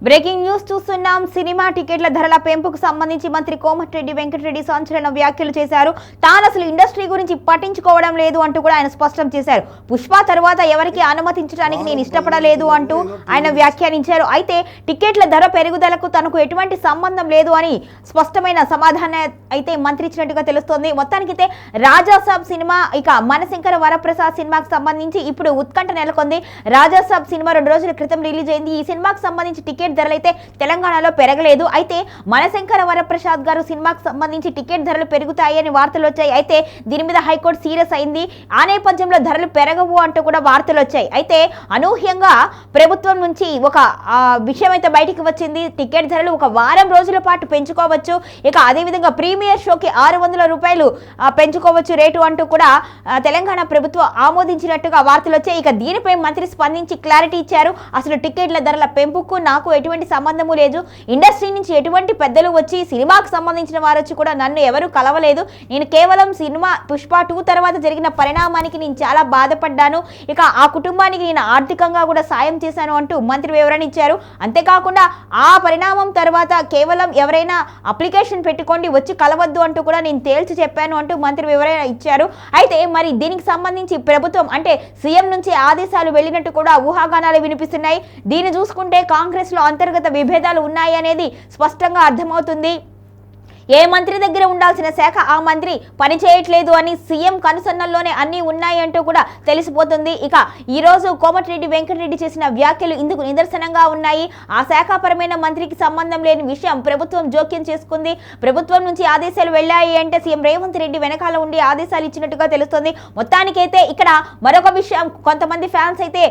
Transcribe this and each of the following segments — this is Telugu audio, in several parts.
బ్రేకింగ్ న్యూస్ చూస్తున్నాం. సినిమా టికెట్ల ధరల పెంపుకు సంబంధించి మంత్రి కోమటిరెడ్డి వెంకటరెడ్డి సంచలన వ్యాఖ్యలు చేశారు. తాను అసలు ఇండస్ట్రీ గురించి పట్టించుకోవడం లేదు అంటూ కూడా ఆయన స్పష్టం చేశారు. పుష్ప తర్వాత ఎవరికి అనుమతించడానికి నేను ఇష్టపడలేదు అంటూ ఆయన వ్యాఖ్యానించారు. అయితే టికెట్ల ధర పెరుగుదలకు తనకు ఎటువంటి సంబంధం లేదు అని స్పష్టమైన సమాధానం అయితే మంత్రి ఇచ్చినట్టుగా తెలుస్తోంది. మొత్తానికైతే రాజాసాబ్ సినిమా ఇక మనశంకర వరప్రసాద్ సినిమాకు సంబంధించి ఇప్పుడు ఉత్కంఠ నెలకొంది. రాజాసాబ్ సినిమా 2 రోజుల క్రితం రిలీజ్ అయింది. ఈ సినిమాకు సంబంధించి టికెట్ ధరలైతే తెలంగాణలో పెరగలేదు. అయితే మనశంకర వరప్రసాద్ గారు సినిమాకు సంబంధించి టికెట్ ధరలు పెరుగుతాయని వార్తలు వచ్చాయి. అయితే దీని మీద హైకోర్టు సీరియస్ అయింది. ఆ నేపథ్యంలో ధరలు పెరగవు అంటూ కూడా వార్తలు వచ్చాయి. అయితే అనూహ్యంగా ప్రభుత్వం నుంచి ఒక విషయం అయితే బయటికి వచ్చింది. టికెట్ ధరలు ఒక వారం రోజుల పాటు పెంచుకోవచ్చు. ఇక అదేవిధంగా ప్రీమియర్ షోకి 600 రూపాయలు పెంచుకోవచ్చు రేటు అంటూ కూడా తెలంగాణ ప్రభుత్వం ఆమోదించినట్టుగా వార్తలు వచ్చాయి. ఇక దీనిపై మంత్రి స్పందించి క్లారిటీ ఇచ్చారు. అసలు టికెట్ల ధరల పెంపుకు నాకు ఎటువంటి సంబంధము లేదు. ఇండస్ట్రీ నుంచి ఎటువంటి పెద్దలు వచ్చి సినిమాకు సంబంధించిన వారు వచ్చి కూడా నన్ను ఎవరు కలవలేదు. నేను కేవలం సినిమా పుష్ప 2 తర్వాత జరిగిన పరిణామానికి నేను చాలా బాధపడ్డాను. ఇక ఆ కుటుంబానికి నేను ఆర్థికంగా కూడా సాయం చేశాను అంటూ మంత్రి వివరణ ఇచ్చారు. అంతేకాకుండా ఆ పరిణామం తర్వాత కేవలం ఎవరైనా అప్లికేషన్ పెట్టుకోండి వచ్చి కలవద్దు అంటూ కూడా నేను తేల్చి చెప్పాను అంటూ మంత్రి వివరణ ఇచ్చారు. అయితే మరి దీనికి సంబంధించి ప్రభుత్వం అంటే సీఎం నుంచి ఆదేశాలు వెళ్ళినట్టు కూడా ఊహాగానాలు వినిపిస్తున్నాయి. దీన్ని చూసుకుంటే కాంగ్రెస్ లో అంతర్గత విభేదాలు ఉన్నాయి అనేది స్పష్టంగా అర్థమవుతుంది. ఏ మంత్రి దగ్గర ఉండాల్సిన శాఖ ఆ మంత్రి పని చేయట్లేదు అని సీఎం కనుసన్నల్లోనే అన్నీ ఉన్నాయంటూ కూడా తెలిసిపోతుంది. ఇక ఈరోజు కోమటిరెడ్డి వెంకటరెడ్డి చేసిన వ్యాఖ్యలు ఇందుకు నిదర్శనంగా ఉన్నాయి. ఆ శాఖాపరమైన మంత్రికి సంబంధం లేని విషయం ప్రభుత్వం జోక్యం చేసుకుంది. ప్రభుత్వం నుంచి ఆదేశాలు వెళ్ళాయి అంటే సీఎం రేవంత్ రెడ్డి వెనకాల ఉండి ఆదేశాలు ఇచ్చినట్టుగా తెలుస్తుంది. మొత్తానికైతే ఇక్కడ మరొక విషయం, కొంతమంది ఫ్యాన్స్ అయితే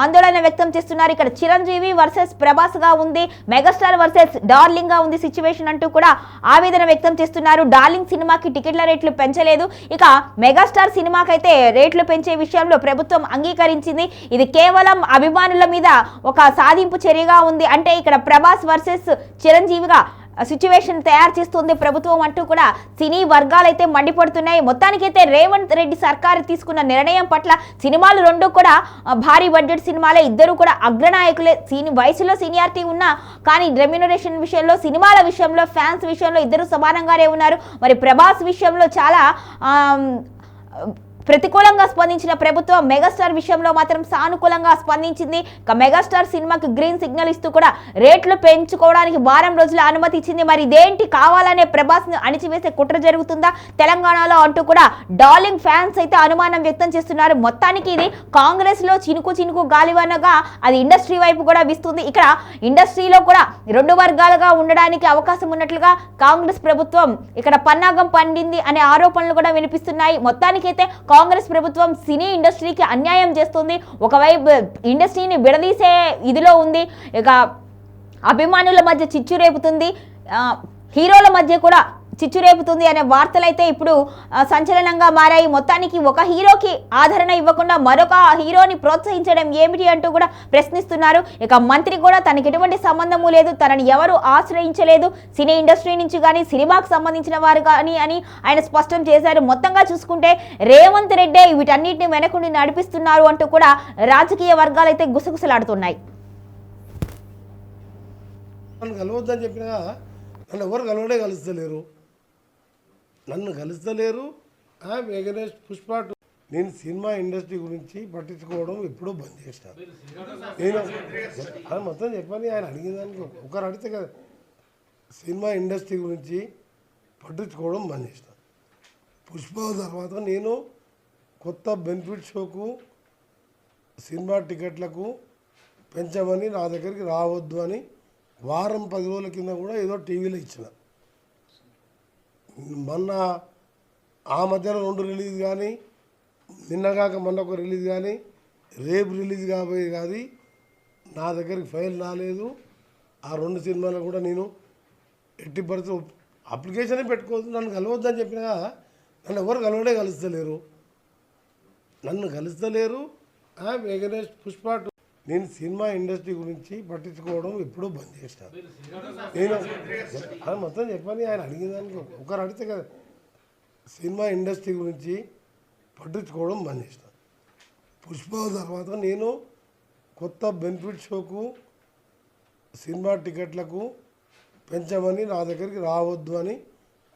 ఆందోళన వ్యక్తం చేస్తున్నారు. ఇక్కడ చిరంజీవి వర్సెస్ ప్రభాస్ గా ఉంది, మెగాస్టార్ వర్సెస్ డార్లింగ్ గా ఉంది సిచ్యువేషన్ అంటూ కూడా ఆవేదన వ్యక్తం చేస్తున్నారు. డార్లింగ్ సినిమాకి టికెట్ల రేట్లు పెంచలేదు. ఇక మెగాస్టార్ సినిమాకైతే రేట్లు పెంచే విషయంలో ప్రభుత్వం అంగీకరించింది. ఇది కేవలం అభిమానుల మీద ఒక సాధింపు చర్యగా ఉంది. అంటే ఇక్కడ ప్రభాస్ వర్సెస్ చిరంజీవిగా సిచ్యువేషన్ తయారు చేస్తుంది ప్రభుత్వం అంటూ కూడా సినీ వర్గాలైతే మండిపడుతున్నాయి. మొత్తానికైతే రేవంత్ రెడ్డి సర్కారు తీసుకున్న నిర్ణయం పట్ల సినిమాలు 2 కూడా భారీ బడ్జెట్ సినిమాలే, ఇద్దరు కూడా అగ్రనాయకులే. వయసులో సీనియారిటీ ఉన్నా కానీ రెమ్యునరేషన్ విషయంలో, సినిమాల విషయంలో, ఫ్యాన్స్ విషయంలో ఇద్దరు సమానంగానే ఉన్నారు. మరి ప్రభాస్ విషయంలో చాలా ప్రతికూలంగా స్పందించిన ప్రభుత్వం మెగాస్టార్ విషయంలో మాత్రం సానుకూలంగా స్పందించింది. మెగాస్టార్ సినిమాకి గ్రీన్ సిగ్నల్ ఇస్తూ కూడా రేట్లు పెంచుకోవడానికి వారం రోజుల అనుమతి ఇచ్చింది. మరి ఇదేంటి, కావాలనే ప్రభాస్ ను అణిచివేసే కుట్ర జరుగుతుందా తెలంగాణలో అంటూ కూడా డార్లింగ్ ఫ్యాన్స్ అయితే అనుమానం వ్యక్తం చేస్తున్నారు. మొత్తానికి ఇది కాంగ్రెస్ లో చినుకు గాలివనగా అది ఇండస్ట్రీ వైపు కూడా వీస్తుంది. ఇక్కడ ఇండస్ట్రీలో కూడా 2 వర్గాలుగా ఉండడానికి అవకాశం ఉన్నట్లుగా కాంగ్రెస్ ప్రభుత్వం ఇక్కడ పన్నాగం పండింది అనే ఆరోపణలు కూడా వినిపిస్తున్నాయి. మొత్తానికైతే కాంగ్రెస్ ప్రభుత్వం సినీ ఇండస్ట్రీకి అన్యాయం చేస్తుంది. ఒకవైపు ఇండస్ట్రీని విడదీసే ఇదిలో ఉంది. ఇక అభిమానుల మధ్య చిచ్చు రేపుతుంది, హీరోల మధ్య కూడా చిచ్చు రేపుతుంది అనే వార్తలైతే ఇప్పుడు సంచలనంగా మారాయి. మొత్తానికి ఒక హీరోకి ఆదరణ ఇవ్వకుండా మరొక హీరోని ప్రోత్సహించడం ఏమిటి అంటూ కూడా ప్రశ్నిస్తున్నారు. ఇక మంత్రి కూడా తనకి ఎటువంటి సంబంధము లేదు, తనని ఎవరు ఆశ్రయించలేదు సినీ ఇండస్ట్రీ నుంచి కానీ సినిమాకు సంబంధించిన వారు కానీ అని ఆయన స్పష్టం చేశారు. మొత్తంగా చూసుకుంటే రేవంత్ రెడ్డి వీటన్నిటిని వెనకుండి నడిపిస్తున్నారు అంటూ కూడా రాజకీయ వర్గాలు అయితే గుసగుసలాడుతున్నాయి. నన్ను కలుస్తలేరు. వెంకటేష్ పుష్ప 2 నేను సినిమా ఇండస్ట్రీ గురించి పట్టించుకోవడం ఎప్పుడూ బంద్ చేస్తాను. నేను మొత్తం చెప్పని ఆయన అడిగిన దానికి ఒకరు అడిగితే కదా, సినిమా ఇండస్ట్రీ గురించి పట్టించుకోవడం బంద్ చేస్తాను. పుష్ప తర్వాత నేను కొత్త బెనిఫిట్ షోకు సినిమా టికెట్లకు పెంచమని నా దగ్గరికి రావద్దు అని వారం 10 రోజుల కింద కూడా ఏదో టీవీలో ఇచ్చిన. మొన్న ఆ మధ్యలో 2 రిలీజ్ కానీ, నిన్నగాక మొన్న ఒక రిలీజ్ కానీ, రేపు రిలీజ్ కాబోయే కానీ నా దగ్గరికి ఫైల్ రాలేదు. ఆ 2 సినిమాలు కూడా నేను ఎట్టి పరిస్థితి అప్లికేషనే పెట్టుకోవద్దు, నన్ను కలవద్దని చెప్పినా నన్ను ఎవరు కలుస్తలేరు. వెంకటేష్ పుష్ప 2 నేను సినిమా ఇండస్ట్రీ గురించి పట్టించుకోవడం ఎప్పుడూ బంద్ చేస్తాను. నేను మొత్తం చెప్పని ఆయన అడిగిన దానికి ఒకరు అడిగితే కదా, సినిమా ఇండస్ట్రీ గురించి పట్టించుకోవడం బంద్ చేస్తాను. పుష్ప తర్వాత నేను కొత్త బెనిఫిట్ షోకు సినిమా టికెట్లకు పెంచమని నా దగ్గరికి రావద్దు అని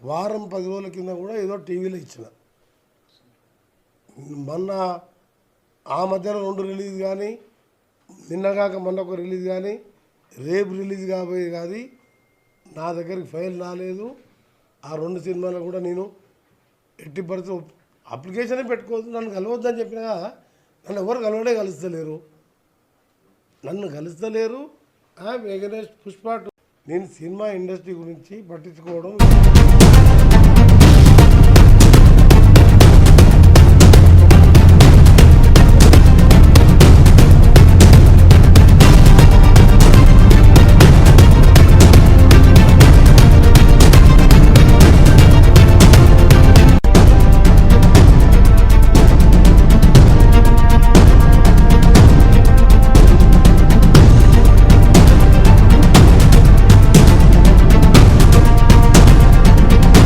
వారం 10 రోజుల కింద కూడా ఏదో టీవీలో ఇచ్చిన. మొన్న ఆ మధ్యలో 2 రిలీజ్ కానీ నిన్నగాక మొన్న ఒక రిలీజ్ కానీ రేపు రిలీజ్ కాబోయే కాదు నా దగ్గరికి ఫైల్ రాలేదు. ఆ 2 సినిమాలు కూడా నేను ఎట్టి పరిస్థితి అప్లికేషనే పెట్టుకోవద్దు, నన్ను కలవద్దని చెప్పినా నన్ను ఎవరు కలుస్తలేరు. I'm against Pushpa 2. నేను సినిమా ఇండస్ట్రీ గురించి పట్టించుకోవడం